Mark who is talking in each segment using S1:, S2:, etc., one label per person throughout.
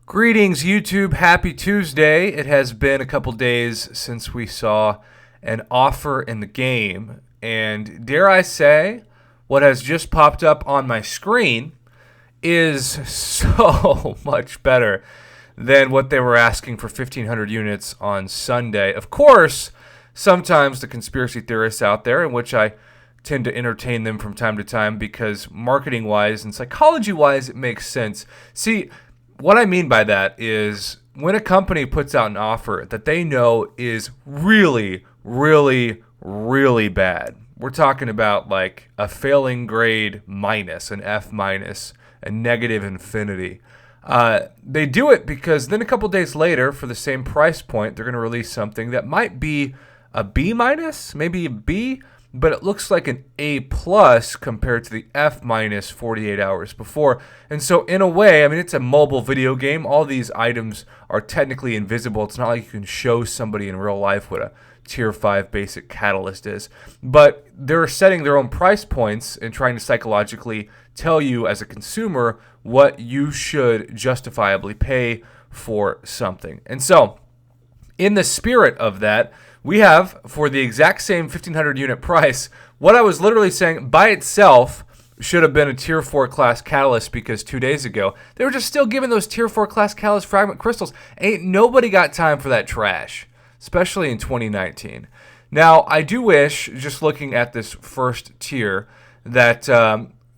S1: Greetings, YouTube. Happy Tuesday. It has been a couple days since we saw an offer in the game. And dare I say, what has just popped up on my screen is so much better than what they were asking for 1,500 units on Sunday. Of course, sometimes the conspiracy theorists out there, in which I tend to entertain them from time to time because marketing-wise and psychology-wise, it makes sense. See, what I mean by that is when a company puts out an offer that they know is really, really, really bad. We're talking about like a failing grade minus, an F minus, a negative infinity. They do it because then a couple days later, for the same price point, they're going to release something that might be a B minus, maybe a B, but it looks like an A plus compared to the F minus 48 hours before. And so in a way, I mean, it's a mobile video game. All these items are technically invisible. It's not like you can show somebody in real life what a tier 5 basic catalyst is. But they're setting their own price points and trying to psychologically tell you as a consumer what you should justifiably pay for something. And so in the spirit of that, we have, for the exact same 1,500 unit price, what I was literally saying by itself should have been a tier 4 class catalyst, because 2 days ago, they were just still giving those tier 4 class catalyst fragment crystals. Ain't nobody got time for that trash, especially in 2019. Now, I do wish, just looking at this first tier, that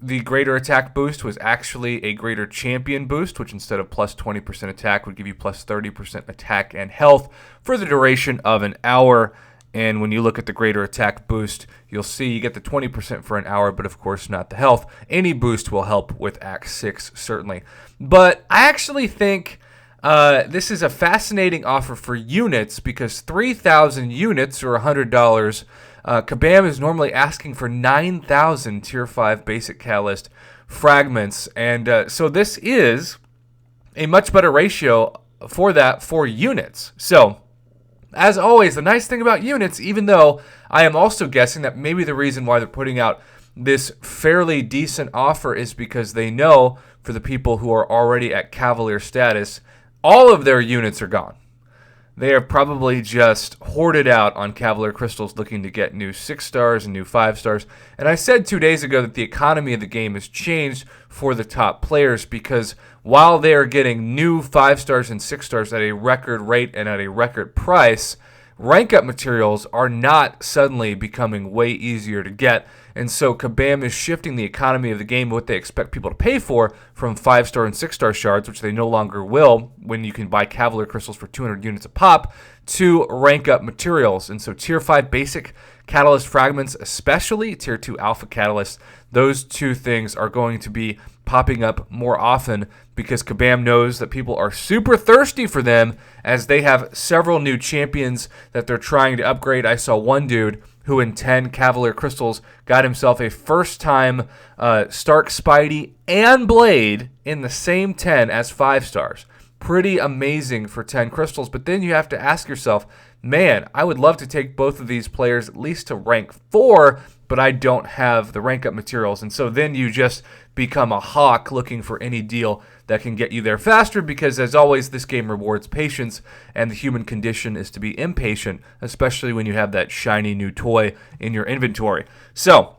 S1: the greater attack boost was actually a greater champion boost, which instead of plus 20% attack would give you plus 30% attack and health for the duration of an hour. And when you look at the greater attack boost, you'll see you get the 20% for an hour, but of course not the health. Any boost will help with Act 6, certainly. But I actually think this is a fascinating offer for units, because 3,000 units or $100. Kabam is normally asking for 9,000 tier 5 basic catalyst fragments. And so this is a much better ratio for that for units. So, as always, the nice thing about units, even though I am also guessing that maybe the reason why they're putting out this fairly decent offer is because they know for the people who are already at Cavalier status, all of their units are gone. They are probably just hoarded out on Cavalier crystals looking to get new 6 stars and new 5 stars. And I said 2 days ago that the economy of the game has changed for the top players, because while they are getting new 5 stars and 6 stars at a record rate and at a record price, rank up materials are not suddenly becoming way easier to get. And so Kabam is shifting the economy of the game, what they expect people to pay for, from 5-star and 6-star shards, which they no longer will when you can buy Cavalier crystals for 200 units a pop, to rank up materials. And so tier 5 basic catalyst fragments, especially tier 2 alpha catalysts, those two things are going to be popping up more often, because Kabam knows that people are super thirsty for them, as they have several new champions that they're trying to upgrade. I saw one dude who in 10 Cavalier crystals got himself a first-time Stark Spidey and Blade in the same 10 as 5 stars. Pretty amazing for 10 crystals, but then you have to ask yourself, man, I would love to take both of these players at least to rank 4, but I don't have the rank up materials. And so then you just become a hawk looking for any deal that can get you there faster, because as always, this game rewards patience, and the human condition is to be impatient, especially when you have that shiny new toy in your inventory. So,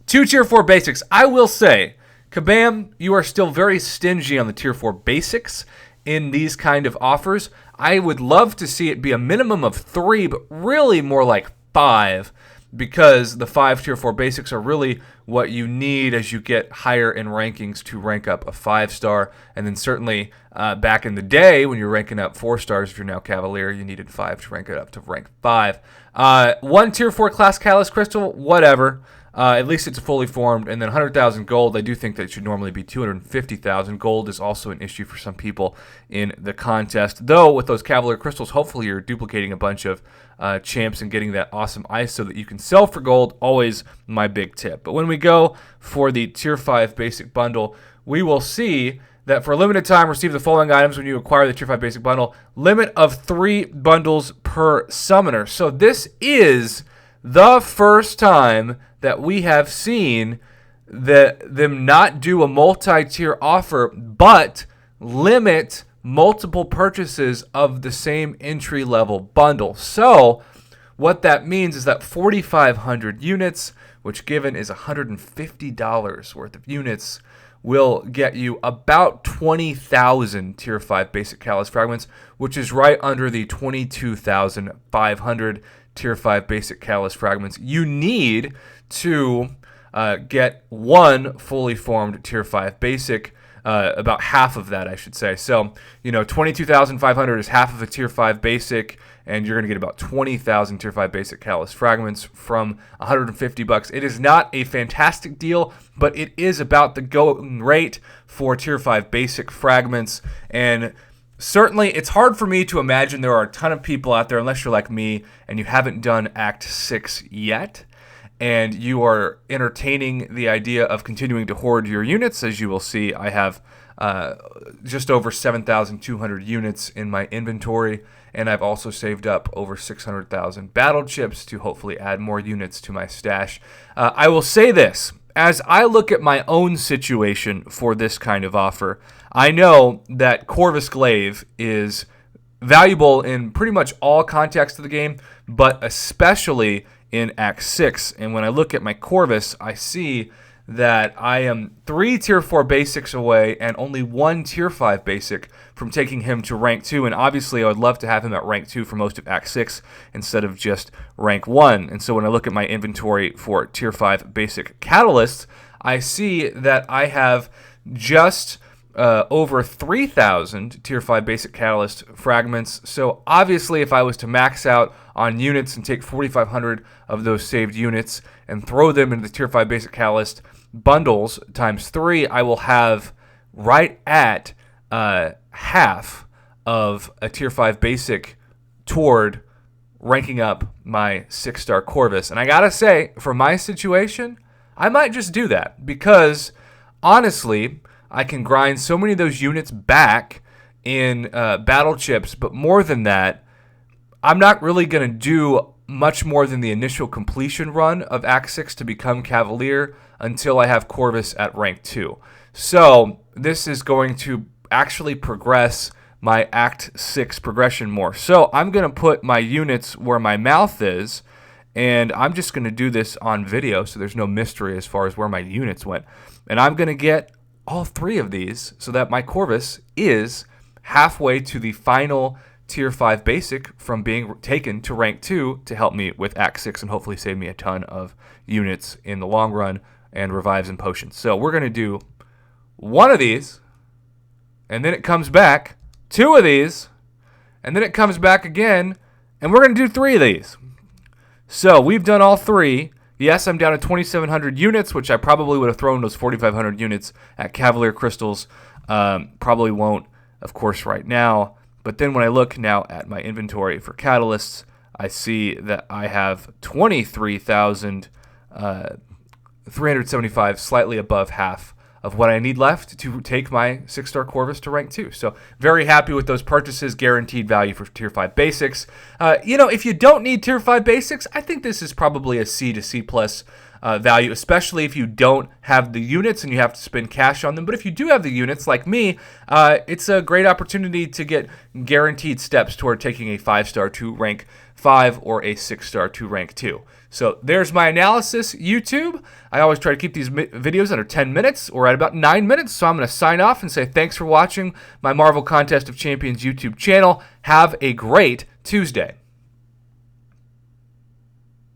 S1: 2 tier 4 basics. I will say, Kabam, you are still very stingy on the tier 4 basics in these kind of offers. I would love to see it be a minimum of 3, but really more like 5, because the 5 tier 4 basics are really what you need as you get higher in rankings to rank up a 5-star. And then certainly back in the day when you're ranking up 4 stars, if you're now Cavalier, you needed 5 to rank it up to rank 5. 1 tier 4 class catalyst crystal, whatever. At least it's fully formed. And then 100,000 gold, I do think that it should normally be 250,000. Gold is also an issue for some people in the contest. Though, with those Cavalier crystals, hopefully you're duplicating a bunch of champs and getting that awesome ice so that you can sell for gold. Always my big tip. But when we go for the Tier 5 basic bundle, we will see that for a limited time, receive the following items when you acquire the Tier 5 basic bundle. Limit of 3 bundles per summoner. So this is the first time that we have seen them not do a multi-tier offer, but limit multiple purchases of the same entry level bundle. So what that means is that 4,500 units, which given is $150 worth of units, will get you about 20,000 Tier 5 basic Catalyst fragments, which is right under the 22,500 Tier 5 basic Catalyst fragments you need to get one fully formed Tier 5 basic. About half of that, I should say. So, 22,500 is half of a Tier 5 basic, and you're going to get about 20,000 Tier 5 basic Catalyst fragments from $150. It is not a fantastic deal, but it is about the going rate for Tier 5 basic fragments. And certainly, it's hard for me to imagine there are a ton of people out there, unless you're like me and you haven't done Act 6 yet, and you are entertaining the idea of continuing to hoard your units. As you will see, I have just over 7,200 units in my inventory, and I've also saved up over 600,000 battle chips to hopefully add more units to my stash. I will say this. As I look at my own situation for this kind of offer, I know that Corvus Glaive is valuable in pretty much all contexts of the game, but especially in Act 6. And when I look at my Corvus, I see that I am 3 Tier 4 basics away and only 1 Tier 5 basic from taking him to rank 2. And obviously, I would love to have him at rank 2 for most of Act 6 instead of just rank 1. And so when I look at my inventory for Tier 5 basic catalysts, I see that I have just over 3,000 Tier 5 basic catalyst fragments. So obviously, if I was to max out on units and take 4,500 of those saved units and throw them into the Tier 5 basic catalyst bundles times 3, I will have right at half of a Tier 5 basic toward ranking up my 6-star Corvus. And I gotta say, for my situation, I might just do that because honestly, I can grind so many of those units back in battle chips, but more than that, I'm not really going to do much more than the initial completion run of Act 6 to become Cavalier until I have Corvus at rank 2. So this is going to actually progress my Act 6 progression more. So I'm going to put my units where my mouth is, and I'm just going to do this on video so there's no mystery as far as where my units went. And I'm going to get all 3 of these so that my Corvus is halfway to the final Tier 5 basic from being taken to rank 2 to help me with Act 6 and hopefully save me a ton of units in the long run and revives and potions. So we're going to do 1 of these, and then it comes back, 2 of these, and then it comes back again, and we're going to do 3 of these. So we've done all 3. Yes, I'm down to 2,700 units, which I probably would have thrown those 4,500 units at Cavalier Crystals. Probably won't, of course, right now. But then when I look now at my inventory for catalysts, I see that I have 23,375, slightly above half of what I need left to take my 6-star Corvus to rank 2. So very happy with those purchases, guaranteed value for Tier 5 basics. If you don't need Tier 5 basics, I think this is probably a C to C plus value, especially if you don't have the units and you have to spend cash on them. But if you do have the units, like me, it's a great opportunity to get guaranteed steps toward taking a 5-star to rank 5 or a 6-star to rank 2. So there's my analysis, YouTube. I always try to keep these videos under 10 minutes or at about 9 minutes. So I'm going to sign off and say thanks for watching my Marvel Contest of Champions YouTube channel. Have a great Tuesday.